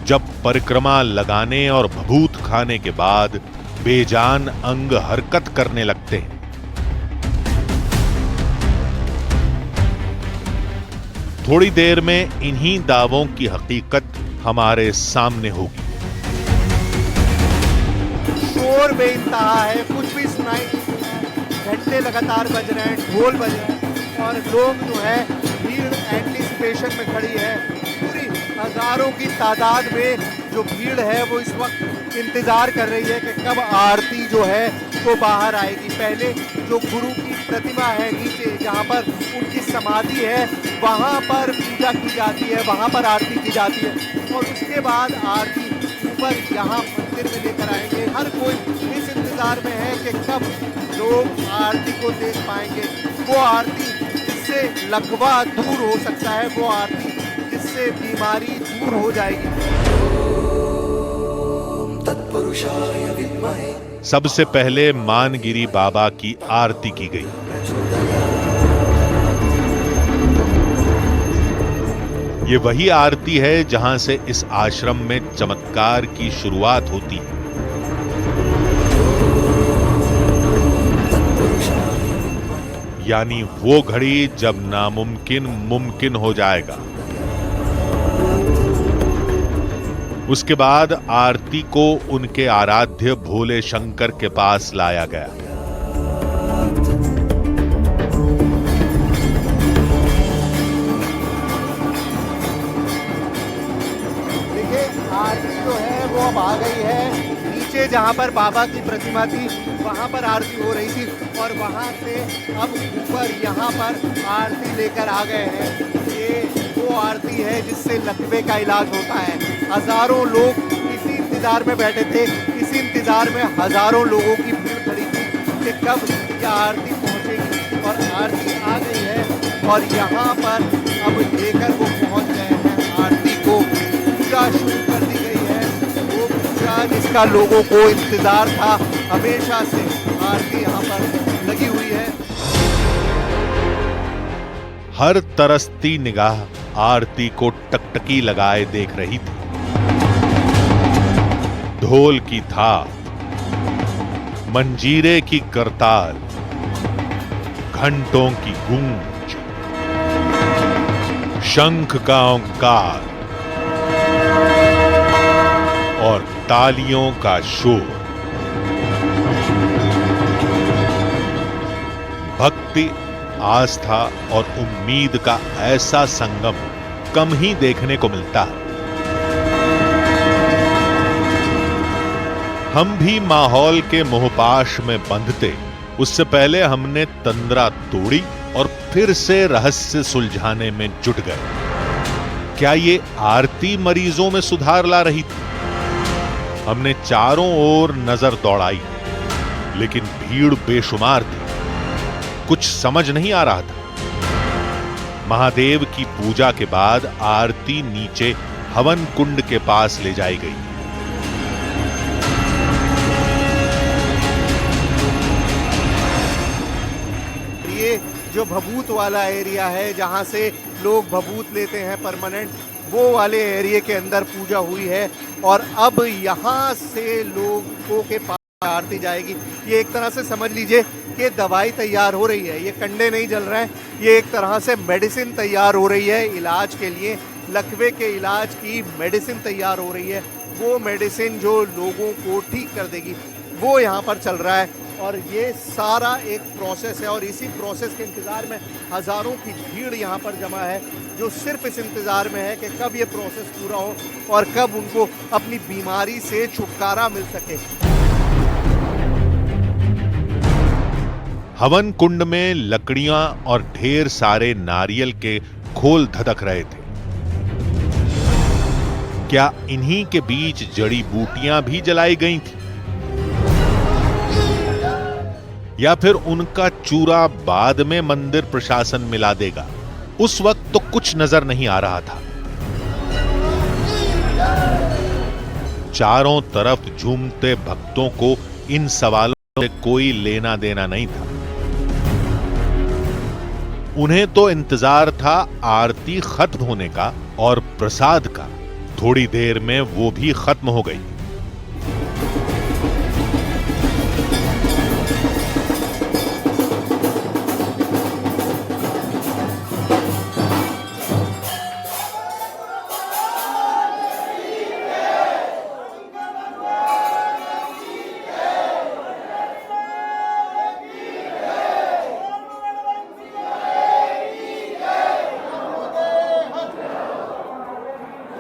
जब परिक्रमा लगाने और भभूत खाने के बाद बेजान अंग हरकत करने लगते हैं। थोड़ी देर में इन्हीं दावों की हकीकत हमारे सामने होगी। शोर बेइंतहा है, कुछ भी सुनाई, घंटे लगातार बज रहे हैं, ढोल बज रहे हैं और लोग जो है भीड़ एंटीसिपेशन में खड़ी है। पूरी हजारों की तादाद में जो भीड़ है वो इस वक्त इंतजार कर रही है कि कब आरती जो है वो बाहर आएगी। पहले जो गुरु की प्रतिमा है नीचे, जहाँ पर उनकी समाधि है, वहाँ पर पूजा की जाती है, वहाँ पर आरती की जाती है और उसके बाद आरती ऊपर यहाँ मंदिर में लेकर आएंगे। हर कोई इस इंतजार में है कि कब लोग आरती को देख पाएंगे। वो आरती जिससे लकवा दूर हो सकता है, वो आरती जिससे बीमारी दूर हो जाएगी। सबसे पहले मानगिरी बाबा की आरती की गई। ये वही आरती है जहां से इस आश्रम में चमत्कार की शुरुआत होती है। यानी वो घड़ी जब नामुमकिन मुमकिन हो जाएगा। उसके बाद आरती को उनके आराध्य भोले शंकर के पास लाया गया। देखिए आरती जो है वो अब आ गई है। नीचे जहाँ पर बाबा की प्रतिमा थी वहाँ पर आरती हो रही थी और वहाँ से अब ऊपर यहाँ पर आरती लेकर आ गए हैं। ये वो आरती है जिससे लकवे का इलाज होता है। हजारों लोग इसी इंतजार में बैठे थे, इसी इंतजार में हजारों लोगों की भीड़ खड़ी थी कि कब यह आरती पहुंचेगी और आरती आ गई है और यहाँ पर अब लेकर वो पहुंच गए हैं। आरती को पूजा शुरू कर दी गई है। वो पूजा जिसका लोगों को इंतजार था, हमेशा से आरती यहाँ पर लगी हुई है। हर तरसती निगाह आरती को टकटकी लगाए देख रही थी। ढोल की थाप, मंजीरे की करताल, घंटों की गूंज, शंख का ओंकार और तालियों का शोर। भक्ति, आस्था और उम्मीद का ऐसा संगम कम ही देखने को मिलता है। हम भी माहौल के मोहपाश में बंधते उससे पहले हमने तंद्रा तोड़ी और फिर से रहस्य सुलझाने में जुट गए। क्या ये आरती मरीजों में सुधार ला रही थी? हमने चारों ओर नजर दौड़ाई, लेकिन भीड़ बेशुमार थी। कुछ समझ नहीं आ रहा था। महादेव की पूजा के बाद आरती नीचे हवन कुंड के पास ले जाई गई। ये जो भभूत वाला एरिया है जहां से लोग भभूत लेते हैं परमानेंट, वो वाले एरिया के अंदर पूजा हुई है और अब यहां से लोगों के पास आरती जाएगी। ये एक तरह से समझ लीजिए कि दवाई तैयार हो रही है। ये कंडे नहीं जल रहे हैं, ये एक तरह से मेडिसिन तैयार हो रही है इलाज के लिए। लकवे के इलाज की मेडिसिन तैयार हो रही है। वो मेडिसिन जो लोगों को ठीक कर देगी, वो यहाँ पर चल रहा है और ये सारा एक प्रोसेस है और इसी प्रोसेस के इंतज़ार में हज़ारों की भीड़ यहाँ पर जमा है, जो सिर्फ इस इंतज़ार में है कि कब ये प्रोसेस पूरा हो और कब उनको अपनी बीमारी से छुटकारा मिल सके। हवन कुंड में लकड़ियां और ढेर सारे नारियल के खोल धधक रहे थे। क्या इन्हीं के बीच जड़ी बूटियां भी जलाई गई थी, या फिर उनका चूरा बाद में मंदिर प्रशासन मिला देगा? उस वक्त तो कुछ नजर नहीं आ रहा था। चारों तरफ झूमते भक्तों को इन सवालों से कोई लेना देना नहीं था। उन्हें तो इंतजार था आरती खत्म होने का और प्रसाद का। थोड़ी देर में वो भी खत्म हो गई।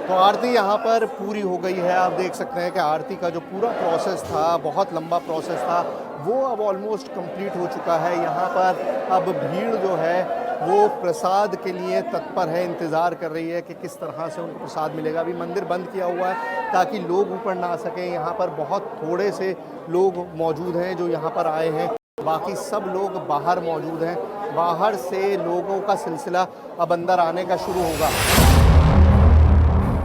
तो आरती यहाँ पर पूरी हो गई है। आप देख सकते हैं कि आरती का जो पूरा प्रोसेस था, बहुत लंबा प्रोसेस था, वो अब ऑलमोस्ट कंप्लीट हो चुका है। यहाँ पर अब भीड़ जो है वो प्रसाद के लिए तत्पर है, इंतज़ार कर रही है कि किस तरह से उनको प्रसाद मिलेगा। अभी मंदिर बंद किया हुआ है ताकि लोग ऊपर ना आ सकें। यहाँ पर बहुत थोड़े से लोग मौजूद हैं जो यहाँ पर आए हैं, बाकी सब लोग बाहर मौजूद हैं। बाहर से लोगों का सिलसिला अब अंदर आने का शुरू होगा।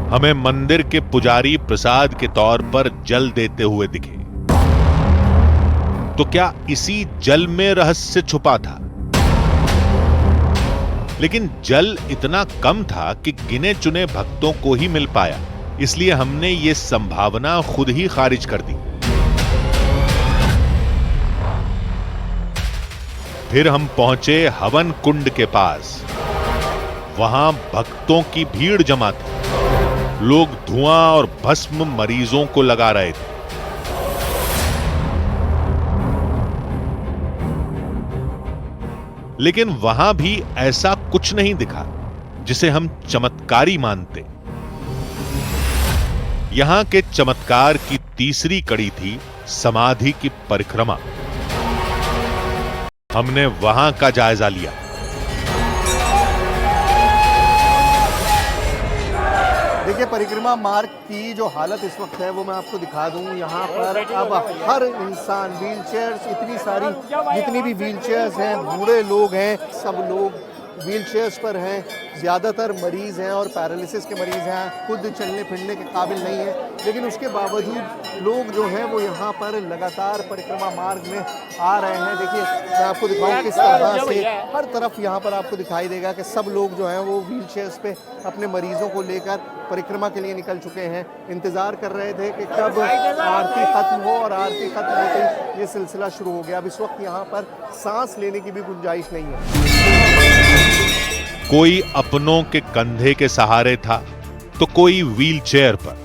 हमें मंदिर के पुजारी प्रसाद के तौर पर जल देते हुए दिखे। तो क्या इसी जल में रहस्य छुपा था? लेकिन जल इतना कम था कि गिने चुने भक्तों को ही मिल पाया, इसलिए हमने ये संभावना खुद ही खारिज कर दी। फिर हम पहुंचे हवन कुंड के पास। वहां भक्तों की भीड़ जमा थी। लोग धुआं और भस्म मरीजों को लगा रहे थे। लेकिन वहां भी ऐसा कुछ नहीं दिखा जिसे हम चमत्कारी मानते। यहां के चमत्कार की तीसरी कड़ी थी समाधि की परिक्रमा। हमने वहां का जायजा लिया। देखिए, परिक्रमा मार्ग की जो हालत इस वक्त है वो मैं आपको दिखा दूं। यहाँ पर अब हर इंसान, व्हील चेयर्स, इतनी सारी जितनी भी व्हील चेयर्स हैं, बूढ़े लोग हैं, सब लोग व्हील चेयर्स पर हैं। ज़्यादातर मरीज़ हैं और पैरालिसिस के मरीज़ हैं, खुद चलने फिरने के काबिल नहीं है। लेकिन उसके बावजूद लोग जो हैं वो यहाँ पर लगातार परिक्रमा मार्ग में आ रहे हैं। देखिए, मैं आपको दिखाऊं किस तरह से हर तरफ यहाँ पर आपको दिखाई देगा कि सब लोग जो हैं वो व्हील चेयर्स पे अपने मरीज़ों को लेकर परिक्रमा के लिए निकल चुके हैं। इंतज़ार कर रहे थे कि कब आरती खत्म हो, और आरती खत्म होते ही ये सिलसिला शुरू हो गया। अब इस वक्त यहाँ पर सांस लेने की भी गुंजाइश नहीं है। कोई अपनों के कंधे के सहारे था तो कोई व्हील चेयर पर।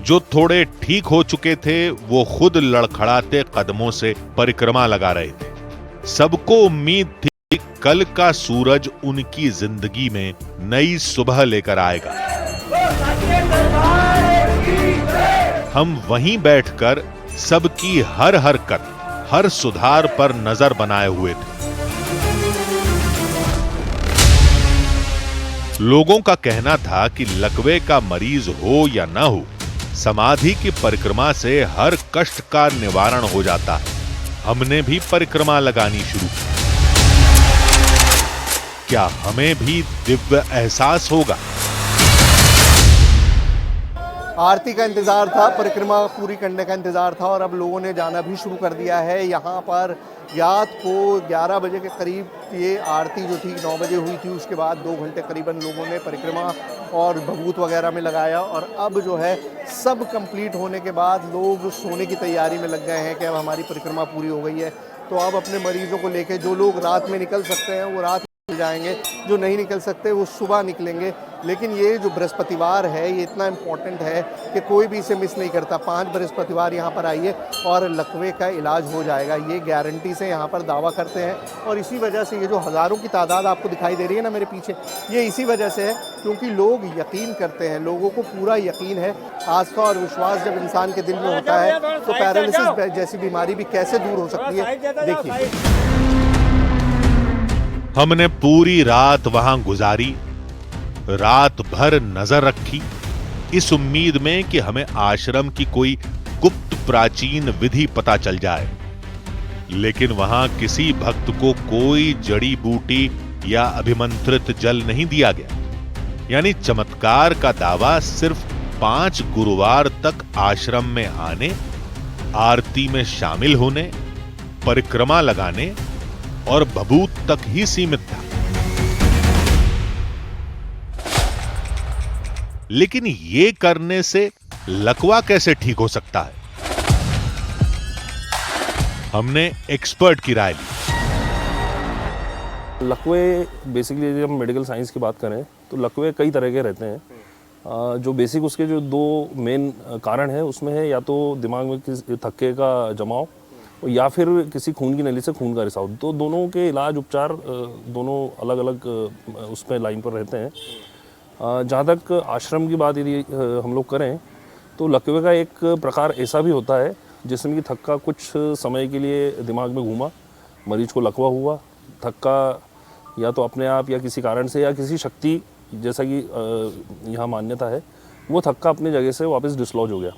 जो थोड़े ठीक हो चुके थे वो खुद लड़खड़ाते कदमों से परिक्रमा लगा रहे थे। सबको उम्मीद थी कि कल का सूरज उनकी जिंदगी में नई सुबह लेकर आएगा। हम वहीं बैठकर सबकी हर हरकत, हर सुधार पर नजर बनाए हुए थे। लोगों का कहना था कि लकवे का मरीज हो या ना हो, समाधि की परिक्रमा से हर कष्ट का निवारण हो जाता है। हमने भी परिक्रमा लगानी शुरू की। क्या हमें भी दिव्य एहसास होगा? आरती का इंतज़ार था, परिक्रमा पूरी करने का इंतज़ार था, और अब लोगों ने जाना भी शुरू कर दिया है। यहाँ पर रात को 11 बजे के करीब ये आरती जो थी 9 बजे हुई थी। उसके बाद 2 घंटे करीबन लोगों ने परिक्रमा और भभूत वगैरह में लगाया, और अब जो है सब कंप्लीट होने के बाद लोग सोने की तैयारी में लग गए हैं कि अब हमारी परिक्रमा पूरी हो गई है। तो अब अपने मरीजों को लेके जो लोग रात में निकल सकते हैं वो रात में जाएंगे, जो नहीं निकल सकते वो सुबह निकलेंगे। लेकिन ये जो बृहस्पतिवार है ये इतना इम्पोर्टेंट है कि कोई भी इसे मिस नहीं करता। 5 बृहस्पतिवार यहाँ पर आइए और लकवे का इलाज हो जाएगा, ये गारंटी से यहाँ पर दावा करते हैं। और इसी वजह से ये जो हज़ारों की तादाद आपको दिखाई दे रही है ना मेरे पीछे, ये इसी वजह से है क्योंकि लोग यकीन करते हैं, लोगों को पूरा यकीन है। आस्था और विश्वास जब इंसान के दिल में होता है तो पैरालिसिस जैसी बीमारी भी कैसे दूर हो सकती है, देखिए। हमने पूरी रात वहां गुजारी, रात भर नजर रखी, इस उम्मीद में कि हमें आश्रम की कोई गुप्त प्राचीन विधि पता चल जाए। लेकिन वहां किसी भक्त को कोई जड़ी बूटी या अभिमंत्रित जल नहीं दिया गया। यानी चमत्कार का दावा सिर्फ 5 गुरुवार तक आश्रम में आने, आरती में शामिल होने, परिक्रमा लगाने और भभूत तक ही सीमित था। लेकिन ये करने से लकवा कैसे ठीक हो सकता है? हमने एक्सपर्ट की राय ली। लकवे बेसिकली जब हम मेडिकल साइंस की बात करें तो लकवे कई तरह के रहते हैं। जो बेसिक उसके जो 2 मेन कारण है उसमें है या तो दिमाग में किसी थक्के का जमाव या फिर किसी खून की नली से खून का रिसाव। तो दोनों के इलाज उपचार दोनों अलग अलग उसमें लाइन पर रहते हैं। जहाँ तक आश्रम की बात यदि हम लोग करें तो लकवे का एक प्रकार ऐसा भी होता है जिसमें कि थक्का कुछ समय के लिए दिमाग में घूमा, मरीज को लकवा हुआ, थक्का या तो अपने आप या किसी कारण से या किसी शक्ति, जैसा कि यहाँ मान्यता है, वो थक्का अपनी जगह से वापस डिसलॉज हो गया।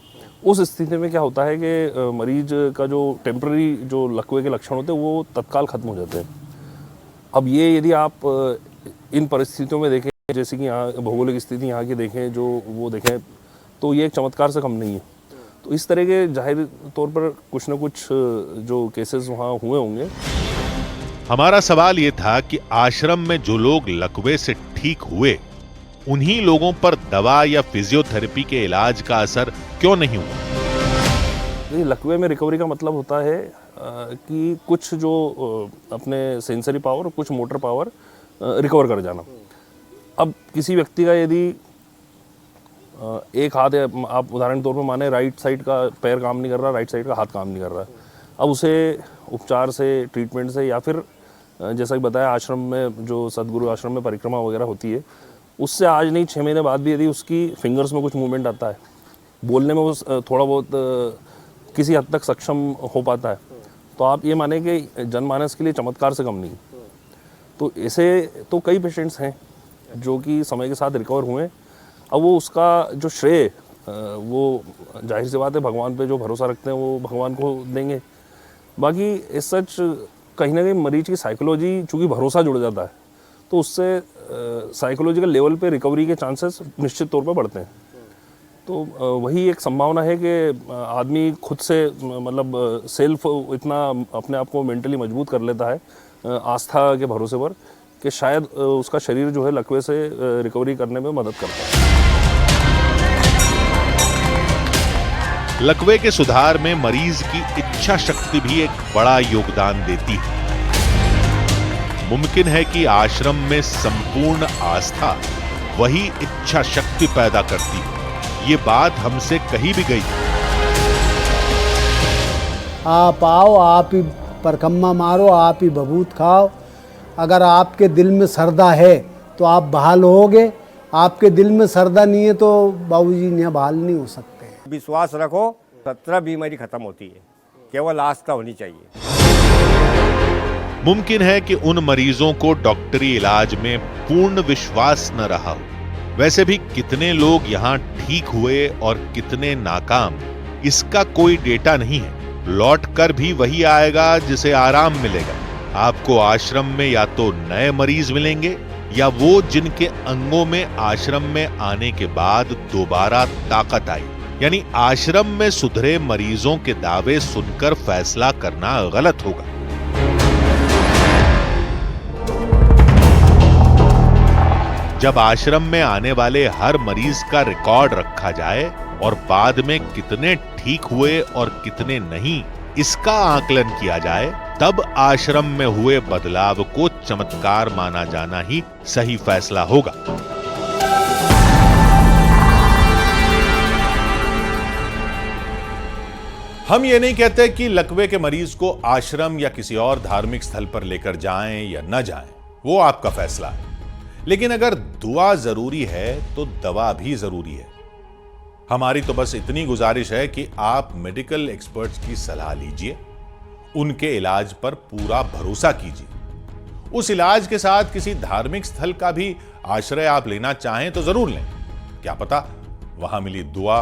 उस स्थिति में क्या होता है कि मरीज का जो टेम्पररी जो लकवे के लक्षण होते हैं वो तत्काल खत्म हो जाते हैं। अब ये यदि आप इन परिस्थितियों में देखें, जैसे कि यहाँ भौगोलिक स्थिति यहाँ की देखें, जो वो देखें, तो ये एक चमत्कार से कम नहीं है। तो इस तरह के जाहिर तौर पर कुछ न कुछ जो केसेस वहाँ हुए होंगे। हमारा सवाल ये था कि आश्रम में जो लोग लकवे से ठीक हुए, उन्हीं लोगों पर दवा या फिजियोथेरेपी के इलाज का असर क्यों नहीं हुआ? लकवे में रिकवरी का मतलब होता है कि कुछ जो अपने सेंसरी पावर, कुछ मोटर पावर रिकवर कर जाना। अब किसी व्यक्ति का यदि एक हाथ है, आप उदाहरण के तौर पर माने राइट साइड का पैर काम नहीं कर रहा, राइट साइड का हाथ काम नहीं कर रहा, अब उसे उपचार से, ट्रीटमेंट से या फिर जैसा कि बताया आश्रम में जो सदगुरु आश्रम में परिक्रमा वगैरह होती है, उससे आज नहीं 6 महीने बाद भी यदि उसकी फिंगर्स में कुछ मूवमेंट आता है, बोलने में वो थोड़ा बहुत किसी हद तक सक्षम हो पाता है, तो आप ये माने कि जनमानस के लिए चमत्कार से कम नहीं। तो ऐसे तो कई पेशेंट्स हैं जो कि समय के साथ रिकवर हुए। अब वो उसका जो श्रेय, वो जाहिर सी बात है भगवान पे जो भरोसा रखते हैं वो भगवान को देंगे। बाकी इस सच कहीं ना कहीं मरीज की साइकोलॉजी, चूँकि भरोसा जुड़ जाता है, तो उससे साइकोलॉजिकल लेवल पे रिकवरी के चांसेस निश्चित तौर पे बढ़ते हैं। तो वही एक संभावना है कि आदमी खुद से मतलब सेल्फ इतना अपने आप को मेंटली मजबूत कर लेता है आस्था के भरोसे पर कि शायद उसका शरीर जो है लकवे से रिकवरी करने में मदद करता है। लकवे के सुधार में मरीज की इच्छा शक्ति भी एक बड़ा योगदान देती है। मुमकिन है कि आश्रम में संपूर्ण आस्था वही इच्छा शक्ति पैदा करती है। ये बात हमसे कही भी गई। आप आओ, आप ही परिक्रमा मारो, आप ही भभूत खाओ। अगर आपके दिल में श्रद्धा है तो आप बहाल होगे, आपके दिल में श्रद्धा नहीं है तो बाबूजी ने बहाल नहीं हो सकते। विश्वास रखो, 17 बीमारी खत्म होती है, केवल आस्था होनी चाहिए। मुमकिन है कि उन मरीजों को डॉक्टरी इलाज में पूर्ण विश्वास न रहा हो। वैसे भी कितने लोग यहाँ ठीक हुए और कितने नाकाम, इसका कोई डेटा नहीं है। लौट कर भी वही आएगा जिसे आराम मिलेगा। आपको आश्रम में या तो नए मरीज मिलेंगे या वो जिनके अंगों में आश्रम में आने के बाद दोबारा ताकत आई। यानी आश्रम में सुधरे मरीजों के दावे सुनकर फैसला करना गलत होगा। जब आश्रम में आने वाले हर मरीज का रिकॉर्ड रखा जाए और बाद में कितने ठीक हुए और कितने नहीं, इसका आकलन किया जाए, तब आश्रम में हुए बदलाव को चमत्कार माना जाना ही सही फैसला होगा। हम ये नहीं कहते कि लकवे के मरीज को आश्रम या किसी और धार्मिक स्थल पर लेकर जाएं या न जाएं, वो आपका फैसला है। लेकिन अगर दुआ जरूरी है तो दवा भी जरूरी है। हमारी तो बस इतनी गुजारिश है कि आप मेडिकल एक्सपर्ट्स की सलाह लीजिए, उनके इलाज पर पूरा भरोसा कीजिए। उस इलाज के साथ किसी धार्मिक स्थल का भी आश्रय आप लेना चाहें तो जरूर लें। क्या पता वहां मिली दुआ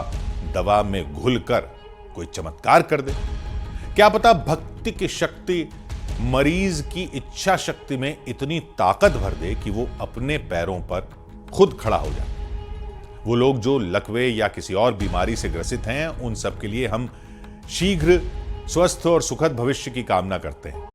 दवा में घुलकर कोई चमत्कार कर दे। क्या पता भक्ति की शक्ति मरीज की इच्छा शक्ति में इतनी ताकत भर दे कि वो अपने पैरों पर खुद खड़ा हो जाए। वो लोग जो लकवे या किसी और बीमारी से ग्रसित हैं, उन सब के लिए हम शीघ्र स्वस्थ और सुखद भविष्य की कामना करते हैं।